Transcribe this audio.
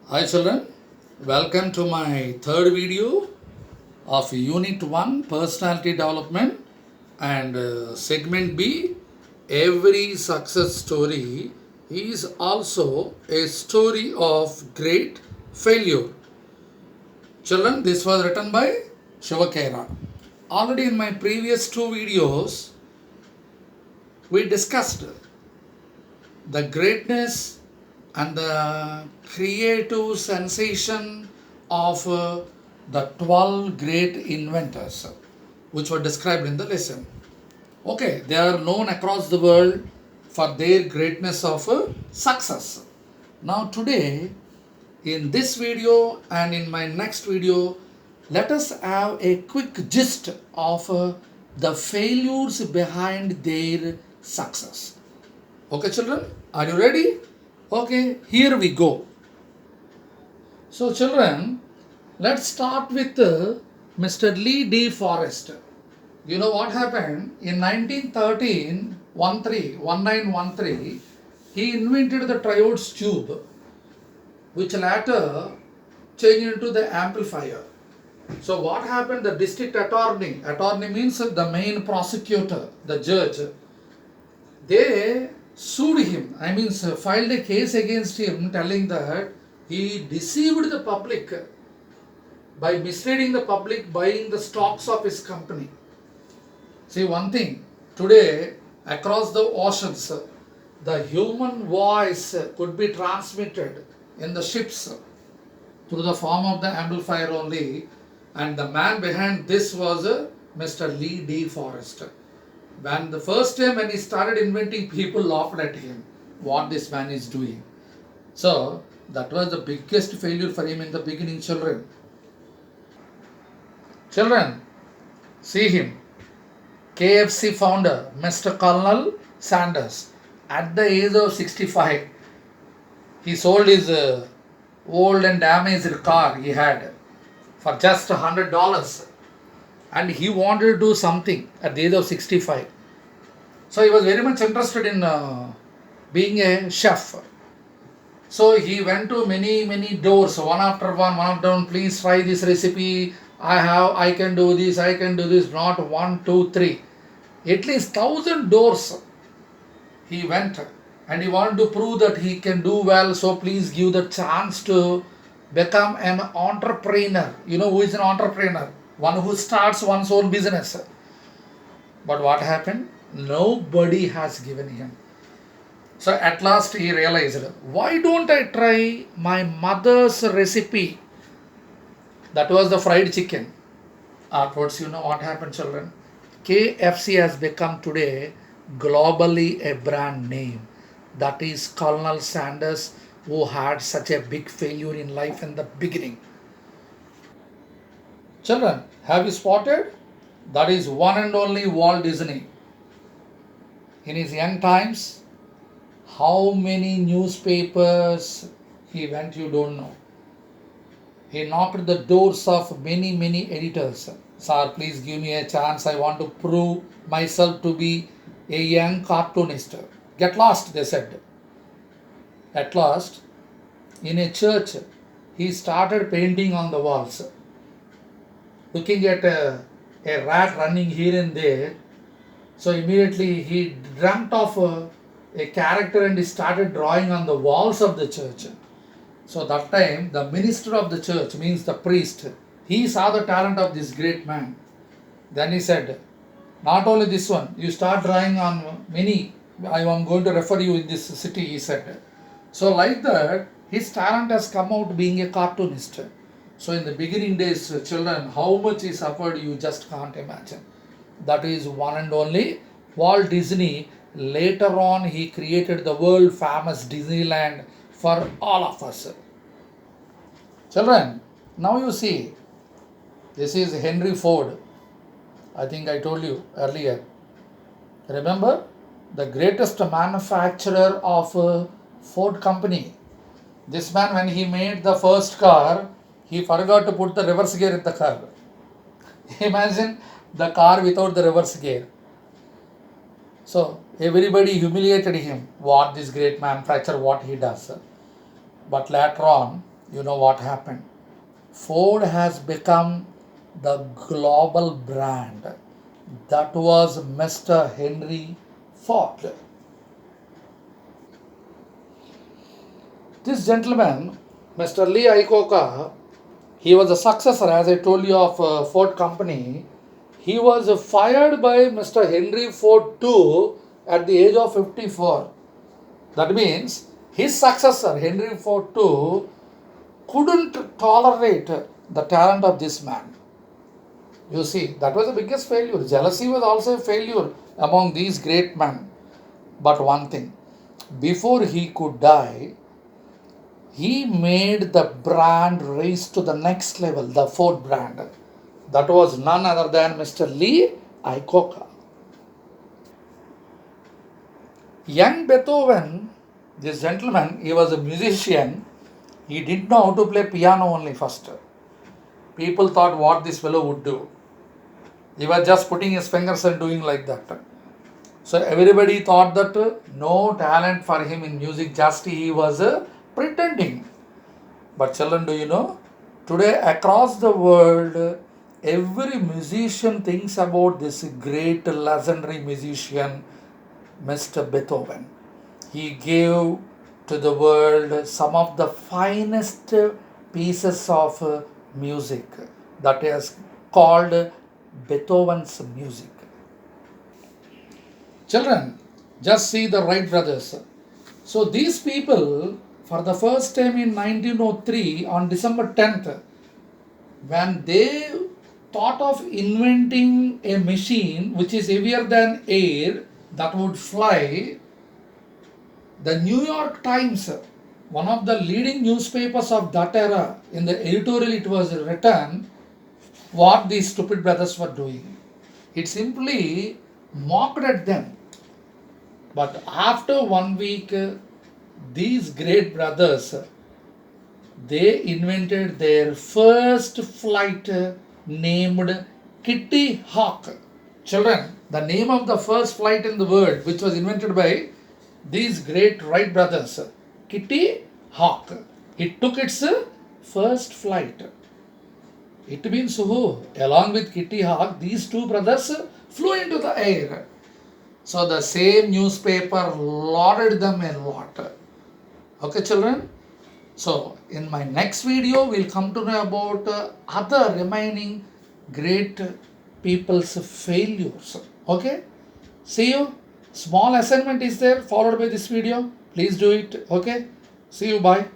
Hi children, welcome to my third video of Unit 1 Personality Development and Segment B. Every success story is also a story of great failure. Children, this was written by Shivakera. Already in my previous two videos, we discussed the greatness and the creative sensation of the 12 great inventors which were described in the lesson. Okay, they are known across the world for their greatness of success. Now, today, in this video and in my next video, let us have a quick gist of the failures behind their success. Okay, children, are you ready? Okay, here we go. So, children, let's start with Mr. Lee De Forest. You know what happened? In 1913, he invented the triodes tube, which later changed into the amplifier. So, what happened? The district attorney means the main prosecutor, the judge, they sued him, filed a case against him telling that he deceived the public by misleading the public buying the stocks of his company. See, one thing, today across the oceans, the human voice could be transmitted in the ships through the form of the amplifier only, and the man behind this was Mr. Lee De Forest. When the first time when he started inventing, people laughed at him, what this man is doing. So that was the biggest failure for him in the beginning, children. Children, see him. KFC founder, Mr. Colonel Sanders. At the age of 65, he sold his old and damaged car he had for just $100. And he wanted to do something at the age of 65. So he was very much interested in being a chef. So he went to many doors, one after one, please try this recipe. I can do this, not one, two, three. At least 1,000 doors he went, and he wanted to prove that he can do well. So please give the chance to become an entrepreneur. You know who is an entrepreneur? One who starts one's own business. But what happened? Nobody has given him. So at last he realized, why don't I try my mother's recipe? That was the fried chicken. Afterwards, you know what happened, children? KFC has become today globally a brand name. That is Colonel Sanders, who had such a big failure in life in the beginning. Children, have you spotted? That is one and only Walt Disney. In his young times, how many newspapers he went, you don't know. He knocked the doors of many editors. Sir, please give me a chance. I want to prove myself to be a young cartoonist. Get lost, they said. At last, in a church, he started painting on the walls, looking at a rat running here and there. So immediately he dreamt of a character and he started drawing on the walls of the church. So that time the minister of the church, means the priest, he saw the talent of this great man. Then he said, not only this one, you start drawing on many. I am going to refer you in this city, he said. So like that, his talent has come out being a cartoonist. So in the beginning days, children, how much he suffered, you just can't imagine. That is one and only Walt Disney. Later on, he created the world famous Disneyland for all of us. Children, now you see, this is Henry Ford. I think I told you earlier. Remember, the greatest manufacturer of Ford company. This man, when he made the first car, he forgot to put the reverse gear in the car. Imagine the car without the reverse gear. So everybody humiliated him. What this great manufacturer, what he does. But later on, You know what happened? Ford has become the global brand. That was Mr. Henry Ford. This gentleman, Mr. Lee Iacocca, he was a successor, as I told you, of Ford Company. He was fired by Mr. Henry Ford too at the age of 54. That means his successor, Henry Ford too, couldn't tolerate the talent of this man. You see, that was the biggest failure. Jealousy was also a failure among these great men. But one thing, before he could die, he made the brand raise to the next level, the Ford brand. That was none other than Mr. Lee Iacocca. Young Beethoven, this gentleman, he was a musician. He didn't know how to play piano only first. People thought what this fellow would do. He was just putting his fingers and doing like that. So everybody thought that no talent for him in music, just he was pretending. But children, do you know? Today across the world, every musician thinks about this great legendary musician, Mr. Beethoven. He gave to the world some of the finest pieces of music that is called Beethoven's music. Children, just see the Wright brothers. So these people, for the first time in 1903, on December 10th, when they thought of inventing a machine which is heavier than air that would fly, the New York Times, one of the leading newspapers of that era, in the editorial it was written what these stupid brothers were doing. It simply mocked at them. But after 1 week, these great brothers, they invented their first flight named Kitty Hawk. Children, the name of the first flight in the world which was invented by these great Wright brothers, Kitty Hawk. It took its first flight. It means who? Along with Kitty Hawk, these two brothers flew into the air. So the same newspaper lauded them a lot. Okay, children? So in my next video, we'll come to know about other remaining great people's failures. Okay? See you. Small assignment is there followed by this video. Please do it. Okay? See you. Bye.